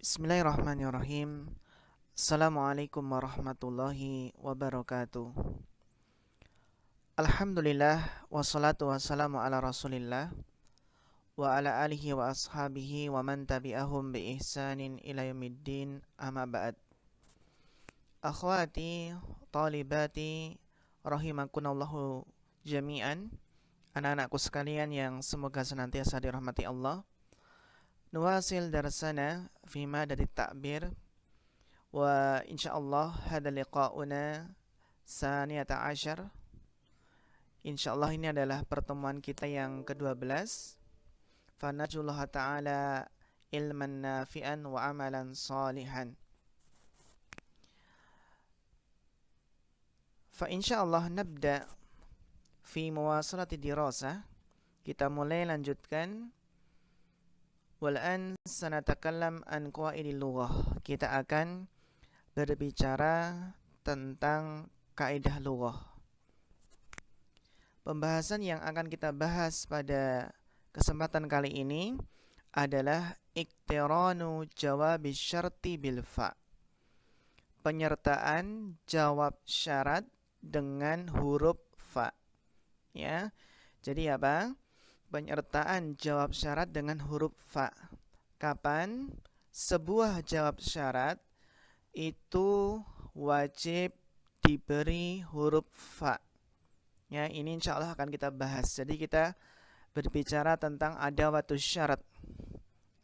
Bismillahirrahmanirrahim. Assalamualaikum warahmatullahi wabarakatuh. Alhamdulillah wassalatu wassalamu ala Rasulillah wa ala alihi wa ashabihi wa man tabi'ahum bi ihsanin ila yaumiddin, amma ba'd. Akhwati, talibati, rahimakunallahu jami'an. Anak-anakku sekalian yang semoga senantiasa dirahmati Allah. Nuwasil darsana fi madadi ta'bir wa insyaallah hada liqa'una saniyata asyar. Insyaallah ini adalah pertemuan kita yang ke-12. Fanajullah ta'ala ilman nafi'an wa amalan salihan. Fa insyaallah nabda fi muwasalati dirasah. Kita mulai lanjutkan. Wal'an sanatakallam an qawaidil lughah. Kita akan berbicara tentang kaidah lughah. Pembahasan yang akan kita bahas pada kesempatan kali ini adalah iktiranu jawab syarti bil fa. Penyertaan jawab syarat dengan huruf fa. Ya. Jadi apa? Penyertaan jawab syarat dengan huruf fa. Kapan sebuah jawab syarat itu wajib diberi huruf fa. Ya, ini insya Allah akan kita bahas. Jadi kita berbicara tentang adawatus syarat,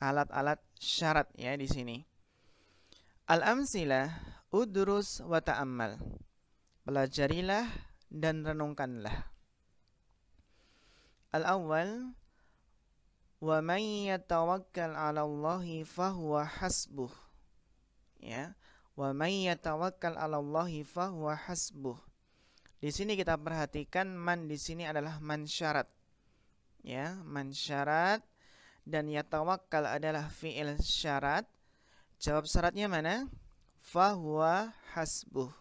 alat-alat syarat ya di sini. Al-amsilah udrus wa ta'ammal. Pelajarilah dan renungkanlah. Al-awwal, wa man yatawakkal 'ala Allahi fahuwa hasbuh. Ya, wa man yatawakkal 'ala Allahi fahuwa hasbuh. Di sini kita perhatikan man di sini adalah man syarat. Ya, man syarat dan yatawakkal adalah fi'il syarat. Jawab syaratnya mana? Fahuwa hasbuh.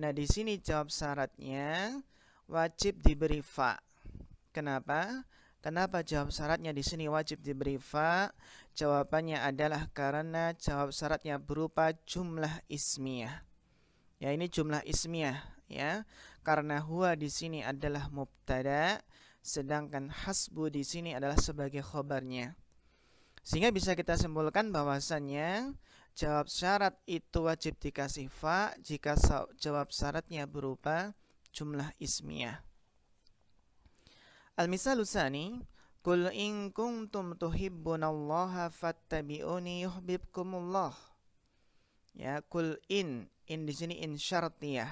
Nah, di sini jawab syaratnya wajib diberi fa. Kenapa? Kenapa jawab syaratnya di sini wajib diberi fa? Jawabannya adalah karena jawab syaratnya berupa jumlah ismiyah. Ya, ini jumlah ismiyah ya. Karena huwa di sini adalah mubtada, sedangkan hasbu di sini adalah sebagai khobarnya. Sehingga bisa kita simpulkan bahwasannya jawab syarat itu wajib dikasih fa jika jawab syaratnya berupa jumlah ismiyah. Al-misalu tsani, qul in kuntum tuhibbunallaha fattabi'uni yuhibbukumullah. Ya, qul in di sini in syartiyah.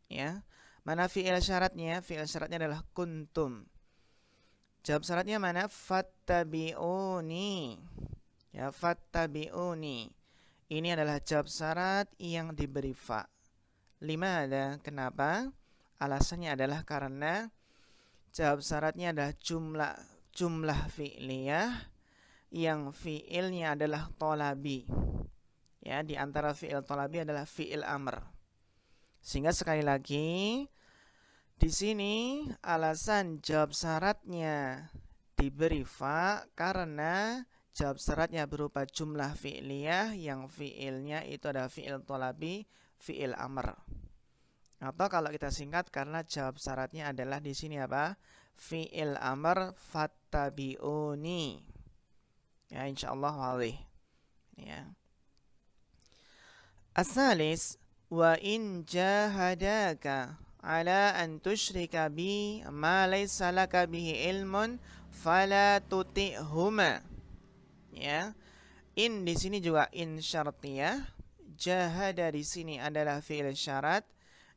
Ya. Mana fi'il syaratnya? Fi'il syaratnya adalah kuntum. Jawab syaratnya mana? Fattabi'uni. Ya, fattabi'uni. Ini adalah jawab syarat yang diberi fa. Limada? Kenapa? Alasannya adalah karena jawab syaratnya adalah jumlah fi'liyah yang fi'ilnya adalah tolabi. Ya, di antara fi'il tolabi adalah fi'il amr. Sehingga sekali lagi di sini alasan jawab syaratnya diberi fa karena jawab syaratnya berupa jumlah fi'liyah yang fi'ilnya itu adalah fi'il tolabi, fi'il amr. Atau kalau kita singkat karena jawab syaratnya adalah di sini apa? Fi'il amr fattabi'uni. Ya, insyaallah wadih. Ya. As-salis, wa in jahadaka ala an tusyrika bi ma laysa laka bihi ilmun fala tuti'huma. Ya. In di sini juga in syartiyah. Jahada di sini adalah fi'il syarat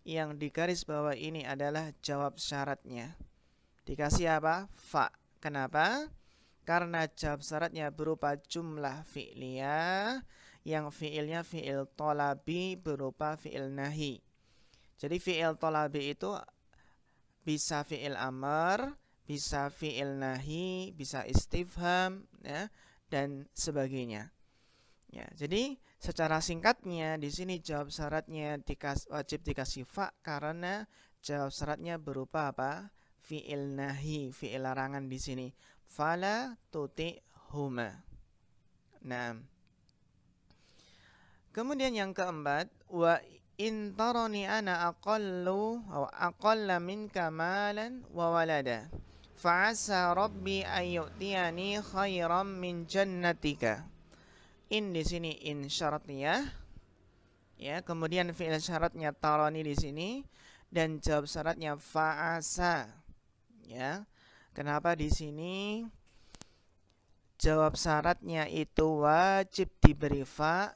yang digaris bawah ini adalah jawab syaratnya. Dikasih apa? Fa. Kenapa? Karena jawab syaratnya berupa jumlah fi'liyah yang fi'ilnya fi'il tolabi berupa fi'il nahi. Jadi fi'il tolabi itu bisa fi'il amr, bisa fi'il nahi, bisa istifham ya, dan sebagainya. Ya, jadi secara singkatnya di sini jawab syaratnya wajib dikasih fa karena jawab syaratnya berupa apa? Fi'il nahi, fi'il larangan di sini. Fala tuti'huma. Nah, Kemudian yang keempat, wa in tarani ana aqalla minka malan wa walada fa'asa rabbi an yu'tiyani khairan min jannatika. In di sini in syaratiyah, ya, kemudian fi'il syaratnya tarani di sini dan jawab syaratnya fa'asa, ya. Kenapa di sini jawab syaratnya itu wajib diberi fa?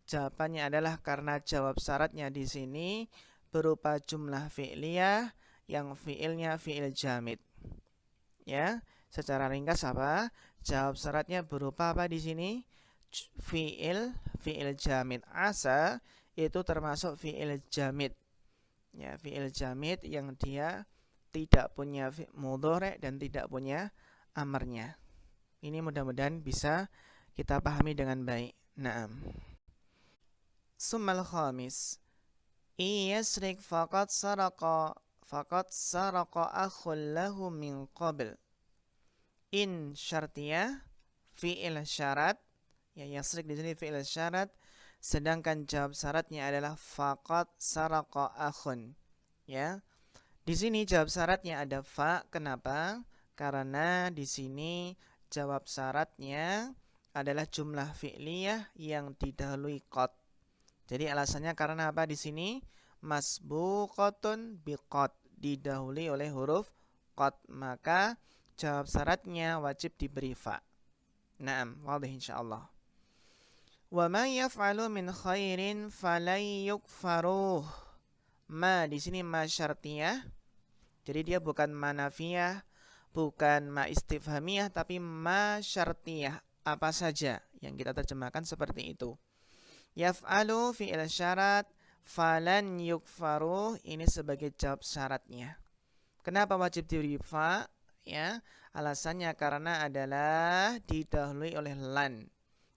Jawabannya adalah karena jawab syaratnya di sini berupa jumlah fi'liyah yang fi'ilnya fi'il jamid. Ya, secara ringkas apa? Jawab syaratnya berupa apa di sini? Fi'il jamid. Asa itu termasuk fi'il jamid. Ya, fi'il jamid yang dia tidak punya mudhari' dan tidak punya amarnya. Ini mudah-mudahan bisa kita pahami dengan baik. Naam. Summal khamis, iyasrik faqad saraqa akhul lahu min qabl. In syartiyah, fi'il syarat, ya, yasrik di sini fi'il syarat, sedangkan jawab syaratnya adalah faqad saraqa akhun. Ya, di sini jawab syaratnya ada fa. Kenapa? Karena di sini jawab syaratnya adalah jumlah fi'liyah yang didahului qad. Jadi alasannya karena apa di sini? Masbuqatun biqad, didahului oleh huruf qad, maka jawab syaratnya wajib diberi fa. Naam, wadih insyaallah. Wa ma yaf'alu min khairin falan yukfaruh. Ma di sini ma syartiyah. Jadi dia bukan ma nafiyah, bukan ma istifhamiyah, tapi ma syartiyah. Apa saja yang kita terjemahkan seperti itu. Yaf'alu fi'il syarat, falan yukfaruh ini sebagai jawab syaratnya. Kenapa wajib diberi fa? Ya, alasannya karena adalah didahului oleh lan.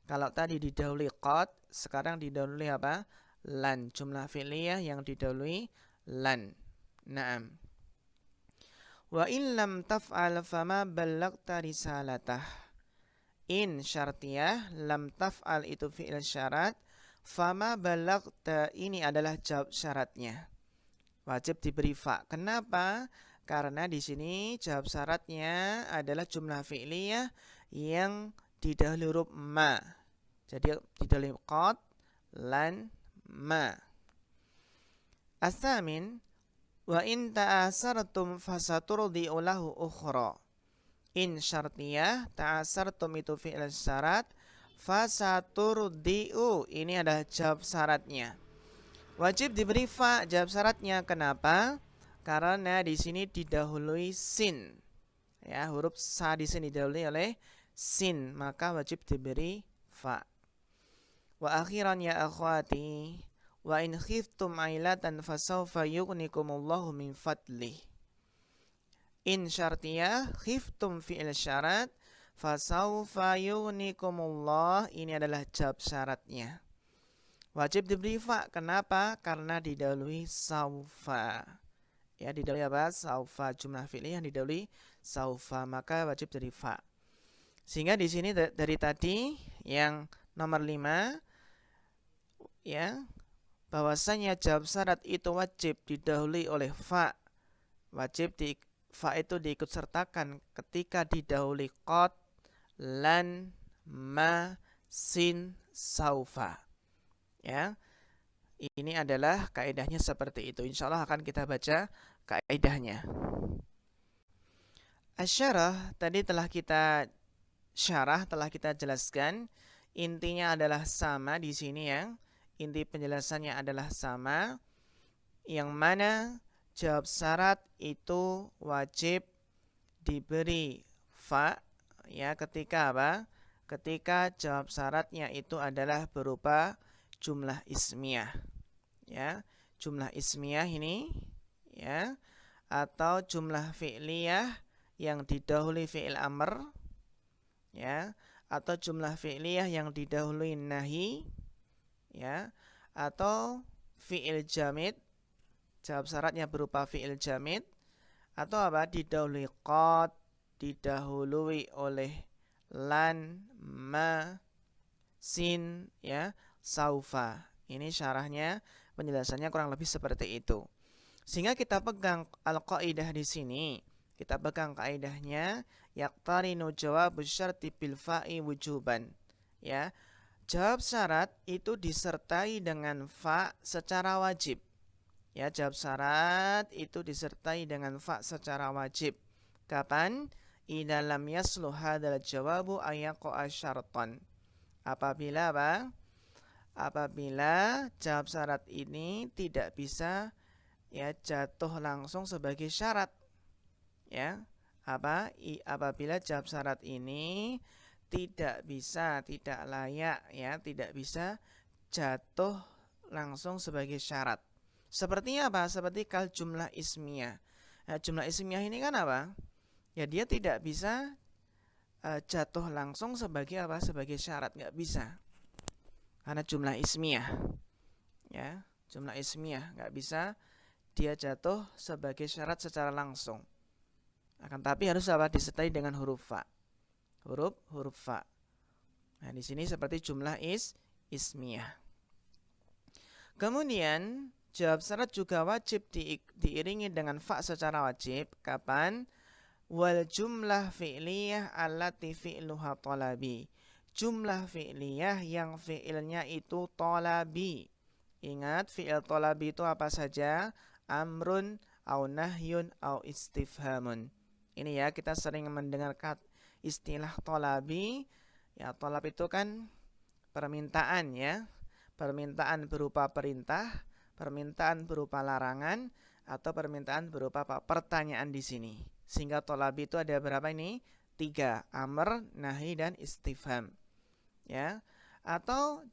Kalau tadi didahului qad, sekarang didahului apa? Lan, jumlah fi'liyah yang didahului lan. Naam. Wa in lam taf'al fama ballaghta risalatah. In syartiyah, lam taf'al itu fi'il syarat, fama ballaghta ini adalah jawab syaratnya. Wajib diberi fa. Kenapa? Karena di sini jawab syaratnya adalah jumlah fi'liyah yang didahului huruf ma. Jadi didahului qad, lan, ma. As-samin, wa in ta'asartum fasaturdi'u lahu ukhra. In syartiyah, ta'asartum itu fi'il syarat, fasaturdi'u ini adalah jawab syaratnya. Wajib diberi fa jawab syaratnya. Kenapa? Karena di sini didahului sin. Ya, huruf sa di sini didahului oleh sin, maka wajib diberi fa. Wa akhiran ya akhwati, wa in khiftum ailatan fasawfa yughnikumullahu min fadlih. In syartiyah, khiftum fi'il syarat, fasawfa yughnikumullah ini adalah jawab syaratnya. Wajib diberi fa. Kenapa? Karena didahului saufa. Ya, didahului apa? Saufa, jumlah fi'liyah yang didahului saufa, maka wajib diberi fa. Sehingga di sini dari tadi yang nomor 5, ya, bahwasanya jawab syarat itu wajib didahului oleh fa. Wajib fa itu diikut sertakan ketika didahului qad, lan, ma, sin, saufa. Ya, ini adalah kaidahnya seperti itu. Insya Allah akan kita baca kaidahnya. Asyarah tadi telah kita syarah, telah kita jelaskan. Intinya adalah sama di sini, yang inti penjelasannya adalah sama, yang mana jawab syarat itu wajib diberi fa, ya, ketika apa? Ketika jawab syaratnya itu adalah berupa jumlah ismiyah, ya, jumlah ismiyah ini, ya, atau jumlah fi'liyah yang didahului fi'il amr, ya, atau jumlah fi'liyah yang didahului nahi, ya, atau fi'il jamid, jawab syaratnya berupa fi'il jamid, atau apa? Didahului qad, didahului oleh lan, ma, sin, ya, saufa. Ini syarahnya, penjelasannya kurang lebih seperti itu. Sehingga kita pegang al-qaidah di sini. Kita pegang kaidahnya yaqtarinu jawabu syarti bil fa'i wujuban. Ya. Jawab syarat itu disertai dengan fa secara wajib. Ya, jawab syarat itu disertai dengan fa secara wajib. Kapan? Idza lam yasluh hadzal jawabu ayaqa'a syartan. Apabila apa? Apabila jawab syarat ini tidak bisa ya jatuh langsung sebagai syarat. Ya. Apabila jawab syarat ini tidak bisa, tidak layak ya, tidak bisa jatuh langsung sebagai syarat. Seperti apa? Seperti kal jumlah ismiyah. Nah, jumlah ismiyah ini kan apa? Ya dia tidak bisa jatuh langsung sebagai apa? Sebagai syarat, nggak bisa. Karena jumlah ismiyah. Ya, jumlah ismiyah nggak bisa dia jatuh sebagai syarat secara langsung. Akan tapi harus apa? Disertai dengan huruf fa. Huruf fa. Nah, di sini seperti jumlah ismiyah. Kemudian jawab syarat juga wajib diiringi dengan fa secara wajib. Kapan? Wal jumlah fi'liyah allati fi'luha talabi. Jumlah fi'liyah yang fi'ilnya itu talabi. Ingat, fi'il talabi itu apa saja? Amrun, au nahyun, au istifhamun. Ini ya, kita sering mendengar istilah talabi. Ya, talab itu kan permintaan ya. Permintaan berupa perintah, permintaan berupa larangan, atau permintaan berupa pertanyaan di sini. Sehingga talabi itu ada berapa ini? 3, amr, nahi, dan istifham. Ya. Atau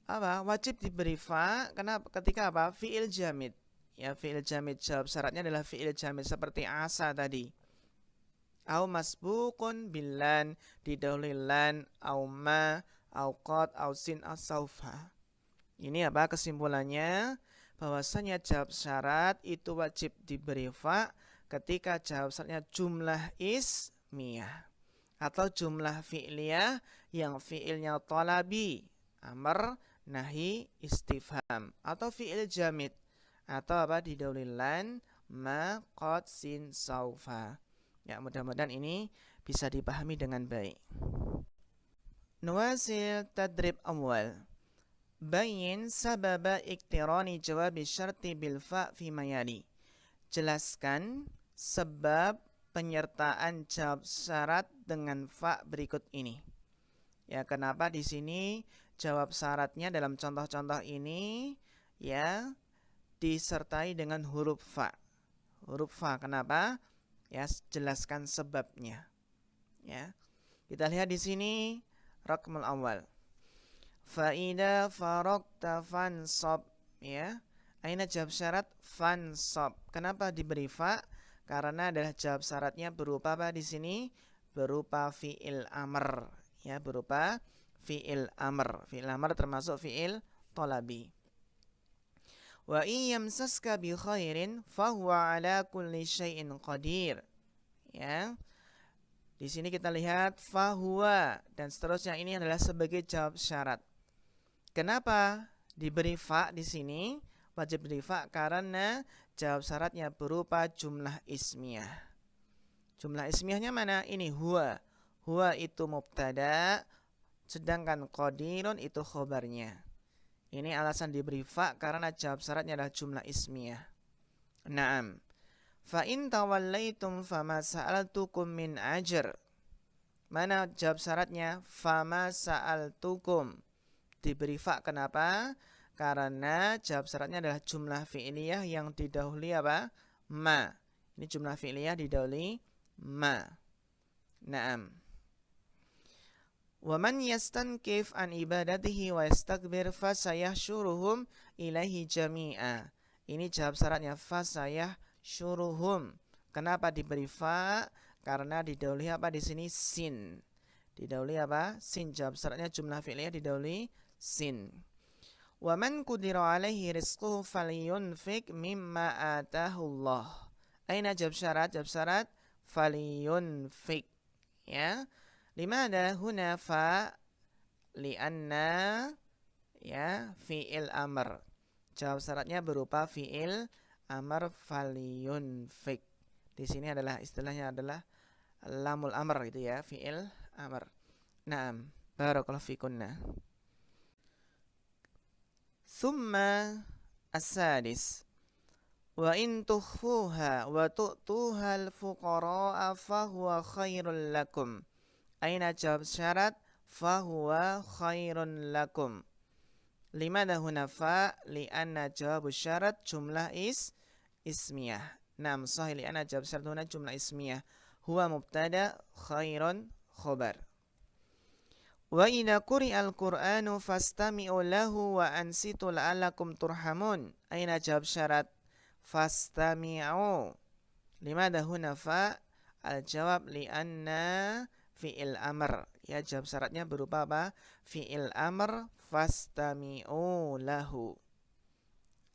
apa? Wajib diberi fa ketika apa? Fi'il jamid. Ya, fi'il jamid jawab syaratnya adalah fi'il jamid seperti asa tadi. Au masbuqun billan, didahului lan, au ma, au qad, au sin, au saufa. Ini apa kesimpulannya? Bahwasanya jawab syarat itu wajib diberi fa ketika jawab syaratnya jumlah ismiyah atau jumlah fi'liyah yang fi'ilnya talabi, amr, nahi, istifham, atau fi'il jamid atau apa didahului lan, ma, qad, sin, saufa. Ya, mudah-mudahan ini bisa dipahami dengan baik. Nuwasil tadrib awal. Bayin sababa iktirani jawabi syarti bil fa fi mayali. Jelaskan sebab penyertaan jawab syarat dengan fa berikut ini. Ya, kenapa di sini jawab syaratnya dalam contoh-contoh ini ya disertai dengan huruf fa. Huruf fa kenapa? Ya, jelaskan sebabnya. Ya. Kita lihat di sini raqmul awal. Fa'ida faraqta fansab, ya. Aina jawab syarat fansab. Kenapa diberi fa? Karena adalah jawab syaratnya berupa apa di sini? Berupa fi'il amr, ya, berupa fi'il amr. Fi'il amr termasuk fi'il talabi. Wa iyamsaska bi khairin fahuwa ala kulli syai'in qadir. Ya. Di sini kita lihat fahuwa dan seterusnya ini adalah sebagai jawab syarat. Kenapa diberi fa di sini? Wajib diberi fa karena jawab syaratnya berupa jumlah ismiyah. Jumlah ismiyahnya mana? Ini huwa. Huwa itu mubtada, sedangkan qadirun itu khobarnya. Ini alasan diberi fa karena jawab syaratnya adalah jumlah ismiyah. Naam. Fa in tawallaitum fama sa'altukum min ajr. Mana jawab syaratnya? Fama sa'altukum. Diberi fa kenapa? Karena jawab syaratnya adalah jumlah fi'liyah yang didahului apa? Ma. Ini jumlah fi'liyah didahului ma. Naam. Wa man yastankif an ibadatihi wa yastakbir fasayahsyuruhum ilaihi jami'a. Ini jawab syaratnya fasayahsyuruhum. Kenapa diberi fa? Karena didahului apa di sini? Sin. Didahului apa? Sin. Jawab syaratnya jumlah fi'liyah didahului sin. Wa man qudira alaihi rizquhu falyunfik mimma atahullah. Aina jawab syarat? Jawab syarat falyunfik. Ya. Limada huna fa lianna ya fi'il amr. Jawab syaratnya berupa fi'il amr falyunfik. Di sini adalah istilahnya adalah lamul amr gitu ya, fi'il amr. Naam, barakallahu fikunna. Tsumma as-sadis wa in tukhfuha wa tu'tuha al-fuqara'a fahuwa khairul lakum. Aina jawab syarat fahuwa khairun lakum. Limada huna fa li'anna jawab syarat jumlah ismiyah. Naam sahih li'anna jawab syarat huna jumlah ismiyah. Huwa mubtada khairun khobar. Wa idza quri'al Qur'anu fastami'u lahu wa ansitu la'allakum turhamun. Aina jawab syarat fastami'u. Limada huna fa? Al-jawab li'anna fi'il amr. Ya, jawab syaratnya berupa apa? Fi'il amr fastami'u lahu.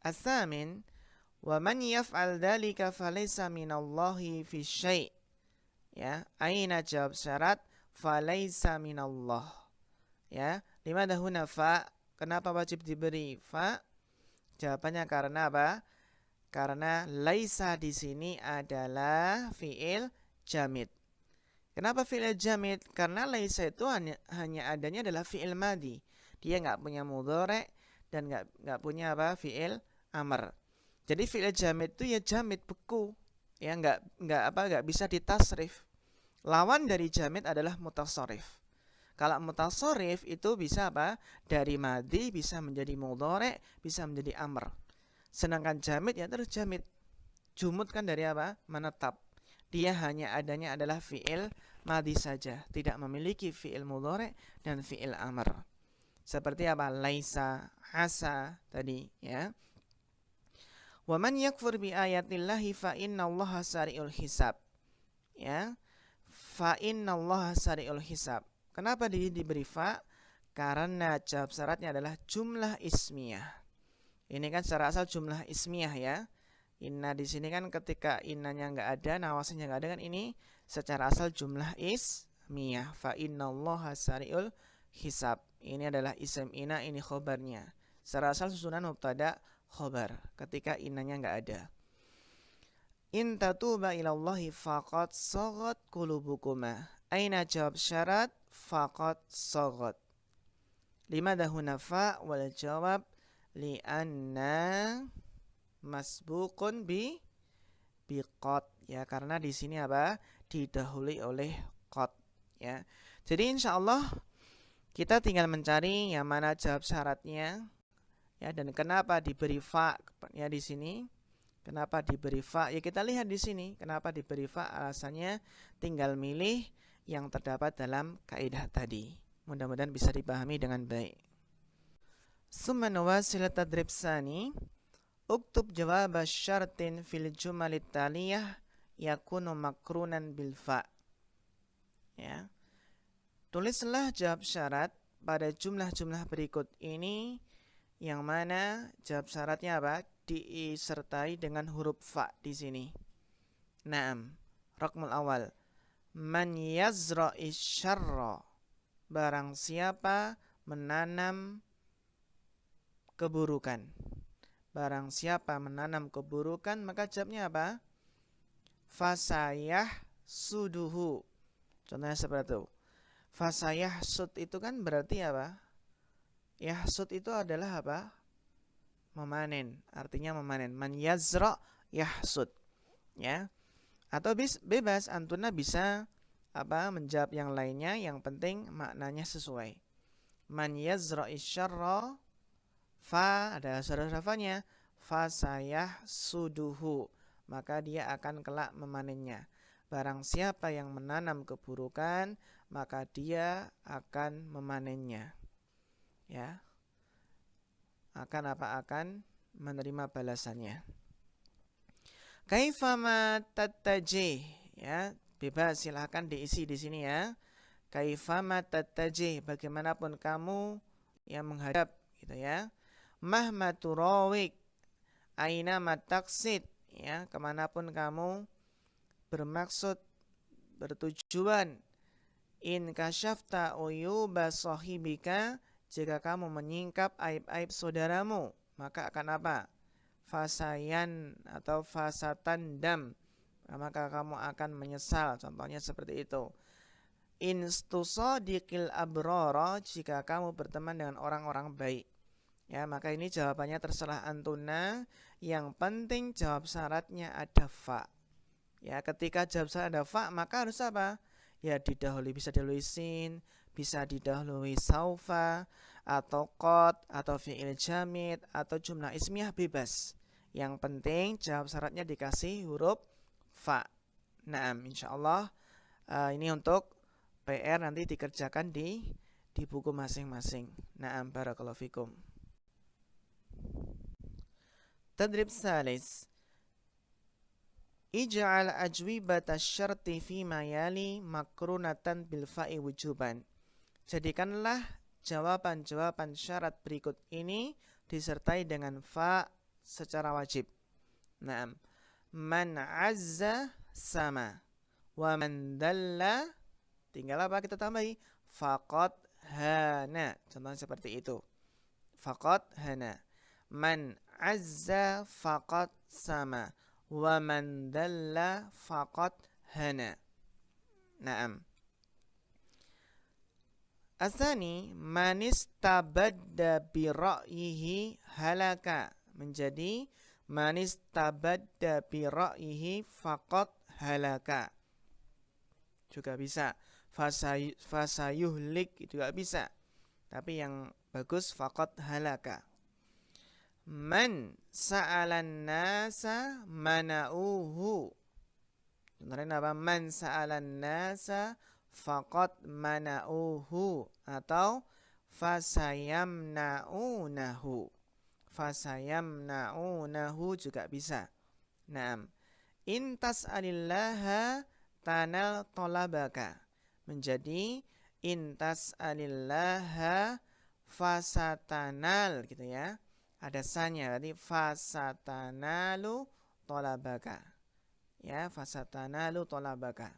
As-samin wa man yaf'al dzalika falaysa minallahi fi syai'. Ya, aina jawab syarat falaysa minallah. Ya, limada huna fa? Kenapa wajib diberi fa? Jawabannya karena apa? Karena laisa di sini adalah fi'il jamid. Kenapa fi'il jamid? Karena laisa itu hanya adanya adalah fi'il madi. Dia nggak punya mudhari' dan nggak punya apa? Fi'il amr. Jadi fi'il jamid itu ya jamid beku. Ya nggak bisa ditasrif. Lawan dari jamid adalah mutasarrif. Kalau mutasarrif itu bisa apa? Dari madi bisa menjadi mudhari', bisa menjadi amr. Sedangkan jamid ya terus jamid. Jumud kan dari apa? Menetap. Dia hanya adanya adalah fi'il madi saja, tidak memiliki fi'il mudhari' dan fi'il amr. Seperti apa? Laisa, hasa tadi ya. Wa man yakfur bi ayatillahi fa innallaha sari'ul hisab. Ya. Fa innallaha sari'ul hisab. Kenapa diberi fa? Karena jawab syaratnya adalah jumlah ismiyah. Ini kan secara asal jumlah ismiyah ya. Inna di sini kan ketika innanya nggak ada, nawasnya nggak ada kan, ini secara asal jumlah ismiyah. Fa innallaha sari'ul hisab. Ini adalah isim inna, ini khobarnya. Secara asal susunan mubtada khobar ketika innanya nggak ada. In tatuba ilallahi faqad saghat qulubukuma. Aina jawab syarat faqad saghat. Limada huna fa? Wal jawab li'anna masbuqun biqad ya, karena di sini apa? Didahului oleh qad ya. Jadi insyaallah kita tinggal mencari yang mana jawab syaratnya ya, dan kenapa diberi fa ya di sini. Kenapa diberi fa? Ya kita lihat di sini kenapa diberi fa, alasannya tinggal milih yang terdapat dalam kaidah tadi. Mudah-mudahan bisa dipahami dengan baik. Summa nuwasil tadrib tsani. Uktub jawab syartin fil jumalit taliyah yakunu makrunan bil fa. Ya. Tulislah jawab syarat pada jumlah-jumlah berikut ini yang mana jawab syaratnya apa? Disertai dengan huruf fa di sini. Naam. Raqmul awal. Man yazra'i syarra. Barang siapa menanam keburukan. Barang siapa menanam keburukan, maka jawabnya apa? Fasayah suduhu. Contohnya seperti itu. Fasayah sud itu kan berarti apa? Yahsud itu adalah apa? Memanen. Artinya memanen. Man yazra yahsud. Ya. Atau bebas antuna bisa apa? Menjawab yang lainnya, yang penting maknanya sesuai. Man yazra'i syarra fa, ada huruf-hurufnya, fa sayah suduhu, maka dia akan kelak memanennya. Barang siapa yang menanam keburukan, maka dia akan memanennya. Ya. Akan menerima balasannya. Kaifama tattaji, ya, bebas silahkan diisi di sini ya. Kaifama tattaji, bagaimanapun kamu yang menghadap gitu ya. Mahma turawik, aina mataksid, ya, kemanapun kamu bermaksud, bertujuan. In kasyafta uyuba sahibika, jika kamu menyingkap aib-aib saudaramu, maka akan apa? Fasayan atau fasatandam, maka kamu akan menyesal. Contohnya seperti itu. Instusadiqil abrara, jika kamu berteman dengan orang-orang baik. Ya, maka ini jawabannya terserah antuna. Yang penting jawab syaratnya ada fa. Ya, ketika jawab syarat ada fa, maka harus apa? Ya, didahului, bisa didahului sin, bisa didahului saufa, atau qad, atau fi'il jamid, atau jumlah ismiyah, bebas. Yang penting jawab syaratnya dikasih huruf fa. Naam, insyaallah ini untuk PR nanti dikerjakan di buku masing-masing. Naam, barakallahu fikum. Tadrib salis. Ij'al ajwibata syarti fima yali makrunatan bil fa'i wujuban. Jadikanlah jawaban-jawaban syarat berikut ini disertai dengan fa secara wajib. Naam. Man azza sama. Wa man dalla, tinggal apa kita tambahi? Faqad hana. Contohnya seperti itu. Faqad hana. Man azza faqad sama. Wa man dalla faqad hana. Naam. Asani, man istabadda bi ra'yihi halaka. Menjadi man istabadda bi ra'yihi faqad halaka. Juga bisa. Fasayuhlik juga bisa. Tapi yang bagus faqad halaka. Man sa'alan nasa mana'uhu. Contohnya apa? Man sa'alan nasa faqad mana'uhu. Atau fasayamna'unahu. Fasayamna'unahu juga bisa. Naam. Intas alillaha tanal tolabaka. Menjadi intas alillaha fasatanal, gitu ya. Ada sanya, berarti fasatanalu tolabaka. Ya, fasatanalu tolabaka.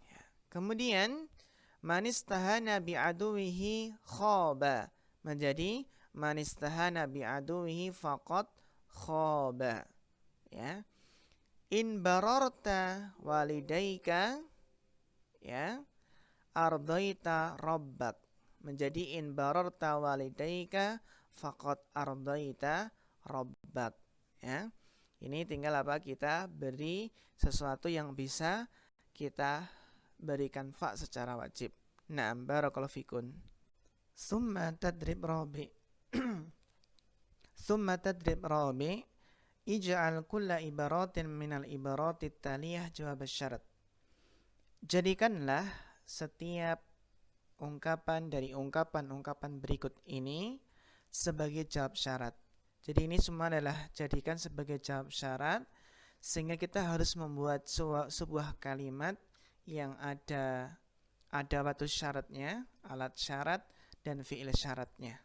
Ya. Kemudian manistahana bi'aduwihi khaba. Menjadi manistahana bi'aduwihi faqad khaba. Ya. In bararta walidaika, ya, ardaita rabbak. Menjadi in bararta walidaika faqad ardaita rabbak. Ya. Ini tinggal apa? Kita beri sesuatu yang bisa kita berikan fa secara wajib. Naam, barakallahu fikun. Summa tadrib rabi. Summa tadrib rabi. Ij'al kulla ibaratin minal ibaratit taliyah jawab syarat. Jadikanlah setiap ungkapan dari ungkapan-ungkapan berikut ini sebagai jawab syarat. Jadi ini semua adalah jadikan sebagai jawab syarat, sehingga kita harus membuat sebuah kalimat yang ada batu syaratnya, alat syarat, dan fi'il syaratnya.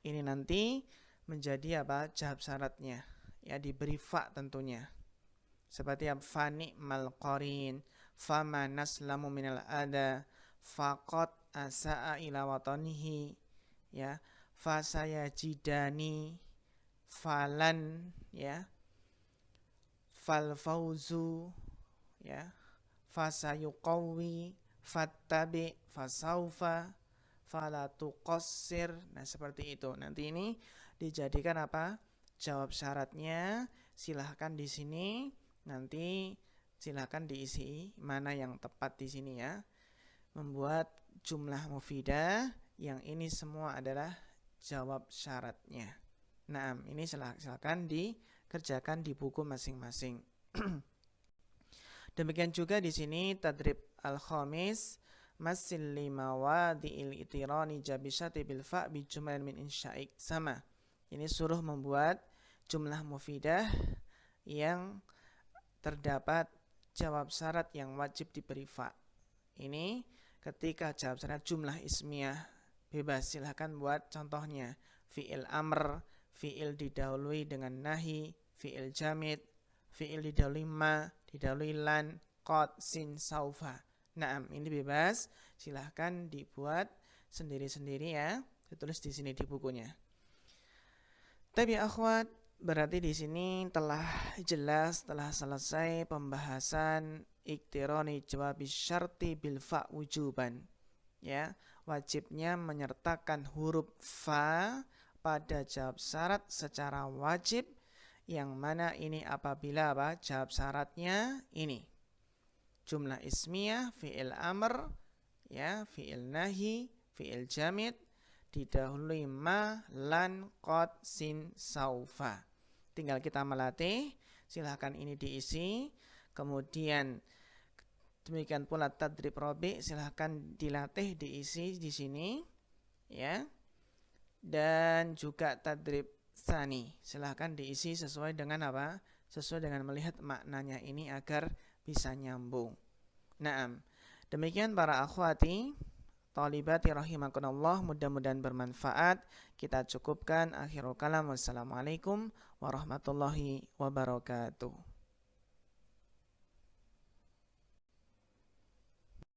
Ini nanti menjadi apa? Jawab syaratnya. Ya, diberi fa tentunya. Seperti fani mal qarin, fama naslamu minal ada, faqad asa'a ila watanihi, ya, fasayajidani, falan, ya, fal fauzu, ya, fasayuqawi, fattabi, fasaufa, falatuqassir. Nah, seperti itu. Nanti ini dijadikan apa? Jawab syaratnya. Silahkan di sini nanti silahkan diisi mana yang tepat di sini ya. Membuat jumlah mufidah yang ini semua adalah jawab syaratnya. Nah, ini silahkan dikerjakan di buku masing-masing. Demikian juga di sini tadrib al-khamis, masil lima wadi'il itirani jabisati bil fa' bi jumlan min insya'ik. Sama. Ini suruh membuat jumlah mufidah yang terdapat jawab syarat yang wajib diberi fa. Ini ketika jawab syarat jumlah ismiyah bebas, silahkan buat contohnya. Fi'il amr, fi'il didahului dengan nahi, fi'il jamid, fi'il didahului ma, didahului lan, qad, sin, saufa. Naam, ini bebas, silahkan dibuat sendiri-sendiri ya. ditulis di sini di bukunya. Tapi akhwat, berarti di sini telah jelas, telah selesai pembahasan iktirani jawabi syarti bil fa wujuban. Ya, wajibnya menyertakan huruf fa pada jawab syarat secara wajib, yang mana ini apabila apa? Jawab syaratnya ini jumlah ismiyah, fi'il amr, ya, fi'il nahi, fi'il jamid, didahului ma, lan, qad, sin, saufa. Tinggal kita melatih, silahkan ini diisi. Kemudian demikian pula tadrib robi, silahkan dilatih, diisi di sini, ya. Dan juga tadrib tsani, silahkan diisi sesuai dengan apa? Sesuai dengan melihat maknanya ini agar bisa nyambung. Naam. Demikian para akhwati, talibati rahimakumullah, mudah-mudahan bermanfaat. Kita cukupkan. Akhirul kalam. Wassalamualaikum warahmatullahi wabarakatuh.